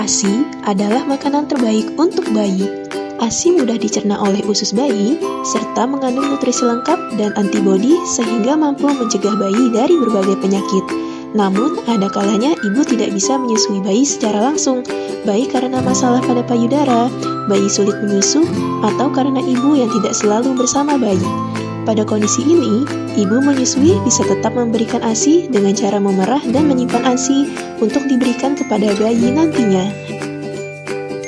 ASI adalah makanan terbaik untuk bayi. ASI mudah dicerna oleh usus bayi, serta mengandung nutrisi lengkap dan antibodi sehingga mampu mencegah bayi dari berbagai penyakit. Namun, ada kalanya ibu tidak bisa menyusui bayi secara langsung, baik karena masalah pada payudara, bayi sulit menyusu, atau karena ibu yang tidak selalu bersama bayi. Pada kondisi ini, ibu menyusui bisa tetap memberikan ASI dengan cara memerah dan menyimpan ASI untuk diberikan kepada bayi nantinya.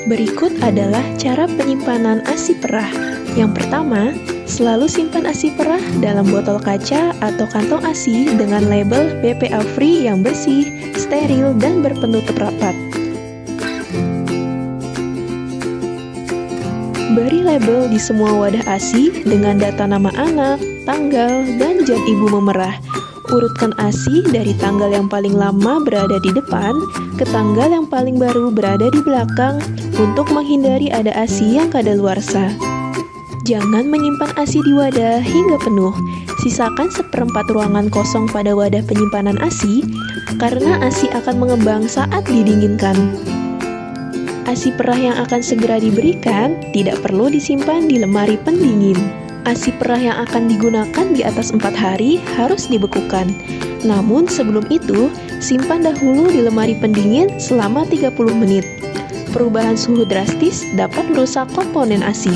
Berikut adalah cara penyimpanan ASI perah. Yang pertama, selalu simpan ASI perah dalam botol kaca atau kantong ASI dengan label BPA free yang bersih, steril, dan berpenutup rapat. Beri label di semua wadah ASI dengan data nama anak, tanggal, dan jam ibu memerah. Urutkan ASI dari tanggal yang paling lama berada di depan ke tanggal yang paling baru berada di belakang untuk menghindari ada ASI yang kadaluarsa. Jangan menyimpan ASI di wadah hingga penuh. Sisakan seperempat ruangan kosong pada wadah penyimpanan ASI karena ASI akan mengembang saat didinginkan. ASI perah yang akan segera diberikan tidak perlu disimpan di lemari pendingin. ASI perah yang akan digunakan di atas 4 hari harus dibekukan. Namun sebelum itu, simpan dahulu di lemari pendingin selama 30 menit. Perubahan suhu drastis dapat merusak komponen ASI.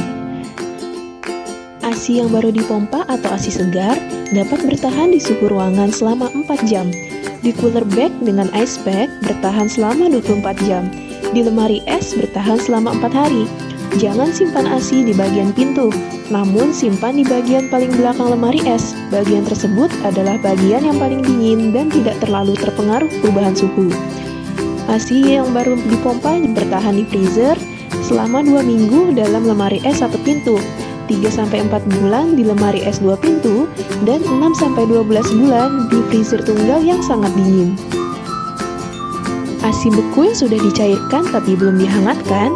ASI yang baru dipompa atau ASI segar dapat bertahan di suhu ruangan selama 4 jam. Di cooler bag dengan ice bag bertahan selama 24 jam. Di lemari es bertahan selama 4 hari. Jangan simpan ASI di bagian pintu, namun simpan di bagian paling belakang lemari es. Bagian tersebut adalah bagian yang paling dingin dan tidak terlalu terpengaruh perubahan suhu. ASI yang baru dipompa bertahan di freezer selama 2 minggu dalam lemari es 1 pintu, 3-4 bulan di lemari es 2 pintu, dan 6-12 bulan di freezer tunggal yang sangat dingin. ASI beku yang sudah dicairkan tapi belum dihangatkan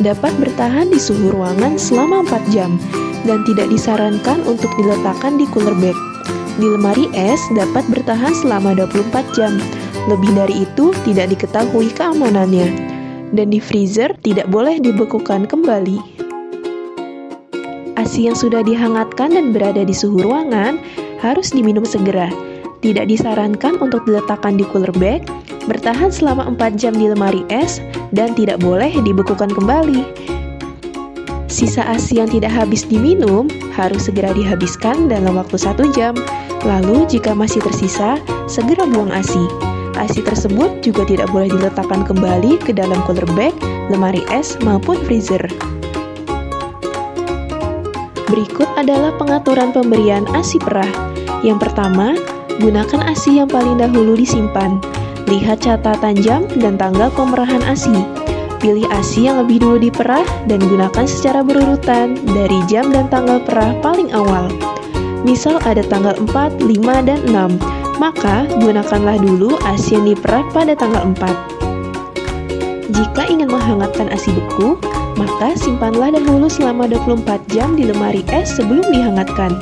dapat bertahan di suhu ruangan selama 4 jam dan tidak disarankan untuk diletakkan di cooler bag. Di lemari es dapat bertahan selama 24 jam. Lebih dari itu tidak diketahui keamanannya. Dan di freezer tidak boleh dibekukan kembali. ASI yang sudah dihangatkan dan berada di suhu ruangan harus diminum segera. Tidak disarankan untuk diletakkan di cooler bag, bertahan selama 4 jam di lemari es, dan tidak boleh dibekukan kembali. Sisa ASI yang tidak habis diminum harus segera dihabiskan dalam waktu 1 jam. Lalu jika masih tersisa, segera buang ASI. ASI tersebut juga tidak boleh diletakkan kembali ke dalam cooler bag, lemari es, maupun freezer. Berikut adalah pengaturan pemberian ASI perah. Yang pertama, gunakan ASI yang paling dahulu disimpan. Lihat catatan jam dan tanggal pemerahan ASI. Pilih ASI yang lebih dulu diperah dan gunakan secara berurutan dari jam dan tanggal perah paling awal. Misal ada tanggal 4, 5, dan 6, maka gunakanlah dulu ASI yang diperah pada tanggal 4. Jika ingin menghangatkan ASI beku, maka simpanlah dahulu selama 24 jam di lemari es sebelum dihangatkan.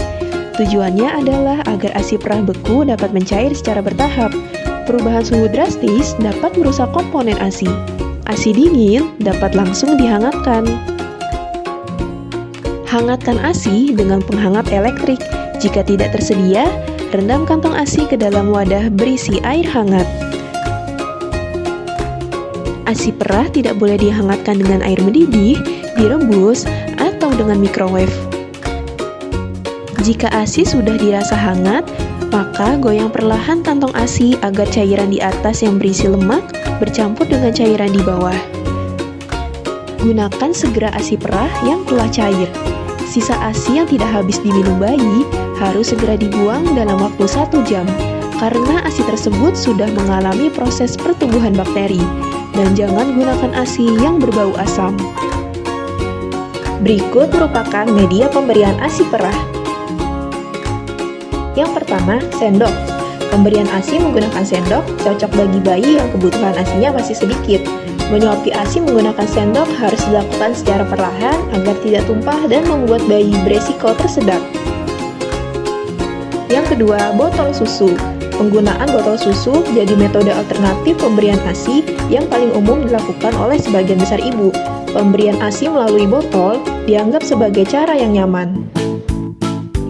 Tujuannya adalah agar ASI perah beku dapat mencair secara bertahap. Perubahan suhu drastis dapat merusak komponen ASI. ASI dingin dapat langsung dihangatkan. Hangatkan ASI dengan penghangat elektrik. Jika tidak tersedia, rendam kantong ASI ke dalam wadah berisi air hangat. ASI perah tidak boleh dihangatkan dengan air mendidih, direbus, atau dengan microwave. Jika ASI sudah dirasa hangat, maka goyang perlahan kantong ASI agar cairan di atas yang berisi lemak bercampur dengan cairan di bawah. Gunakan segera ASI perah yang telah cair. Sisa ASI yang tidak habis diminum bayi harus segera dibuang dalam waktu 1 jam, karena ASI tersebut sudah mengalami proses pertumbuhan bakteri. Dan jangan gunakan ASI yang berbau asam. Berikut merupakan media pemberian ASI perah. Yang pertama, sendok. Pemberian ASI menggunakan sendok cocok bagi bayi yang kebutuhan ASInya masih sedikit. Menyuapi ASI menggunakan sendok harus dilakukan secara perlahan agar tidak tumpah dan membuat bayi beresiko tersedak. Yang kedua, botol susu. Penggunaan botol susu jadi metode alternatif pemberian ASI yang paling umum dilakukan oleh sebagian besar ibu. Pemberian ASI melalui botol dianggap sebagai cara yang nyaman.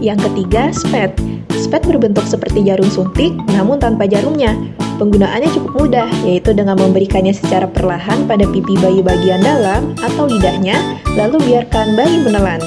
Yang ketiga, SPED. SPED berbentuk seperti jarum suntik, namun tanpa jarumnya. Penggunaannya cukup mudah, yaitu dengan memberikannya secara perlahan pada pipi bayi bagian dalam atau lidahnya, lalu biarkan bayi menelan.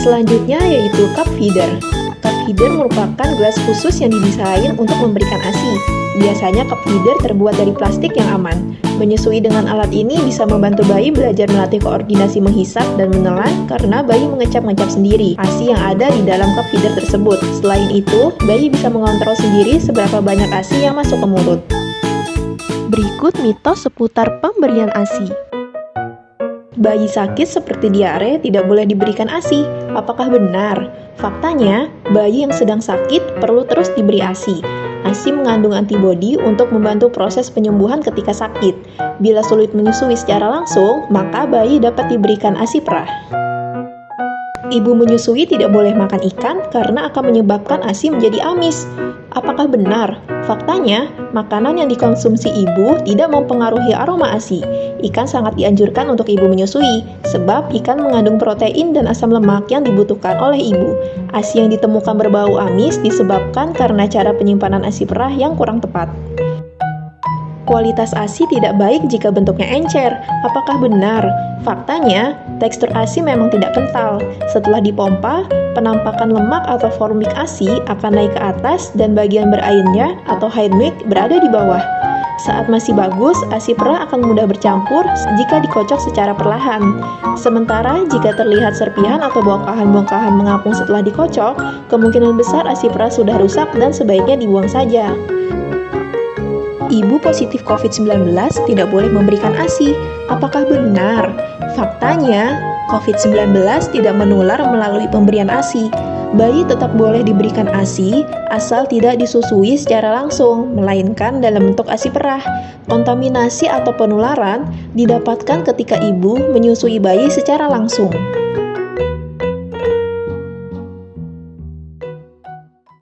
Selanjutnya yaitu cup feeder. Cup feeder merupakan gelas khusus yang didesain untuk memberikan ASI. Biasanya cup feeder terbuat dari plastik yang aman. Menyusui dengan alat ini bisa membantu bayi belajar melatih koordinasi menghisap dan menelan karena bayi mengecap-ngecap sendiri ASI yang ada di dalam cup feeder tersebut. Selain itu, bayi bisa mengontrol sendiri seberapa banyak ASI yang masuk ke mulut. Berikut mitos seputar pemberian ASI. Bayi sakit seperti diare tidak boleh diberikan ASI. Apakah benar? Faktanya, bayi yang sedang sakit perlu terus diberi ASI. ASI mengandung antibodi untuk membantu proses penyembuhan ketika sakit. Bila sulit menyusui secara langsung, maka bayi dapat diberikan ASI perah. Ibu menyusui tidak boleh makan ikan karena akan menyebabkan ASI menjadi amis. Apakah benar? Faktanya, makanan yang dikonsumsi ibu tidak mempengaruhi aroma ASI. Ikan sangat dianjurkan untuk ibu menyusui, sebab ikan mengandung protein dan asam lemak yang dibutuhkan oleh ibu. ASI yang ditemukan berbau amis disebabkan karena cara penyimpanan ASI perah yang kurang tepat. Kualitas ASI tidak baik jika bentuknya encer. Apakah benar? Faktanya, tekstur ASI memang tidak kental. Setelah dipompa, penampakan lemak atau formik ASI akan naik ke atas dan bagian berairnya atau hide milk berada di bawah. Saat masih bagus, ASI perah akan mudah bercampur jika dikocok secara perlahan. Sementara jika terlihat serpihan atau bongkahan-bongkahan mengapung setelah dikocok, kemungkinan besar ASI perah sudah rusak dan sebaiknya dibuang saja. Ibu positif COVID-19 tidak boleh memberikan ASI. Apakah benar? Faktanya, COVID-19 tidak menular melalui pemberian ASI. Bayi tetap boleh diberikan ASI asal tidak disusui secara langsung, melainkan dalam bentuk ASI perah. Kontaminasi atau penularan didapatkan ketika ibu menyusui bayi secara langsung.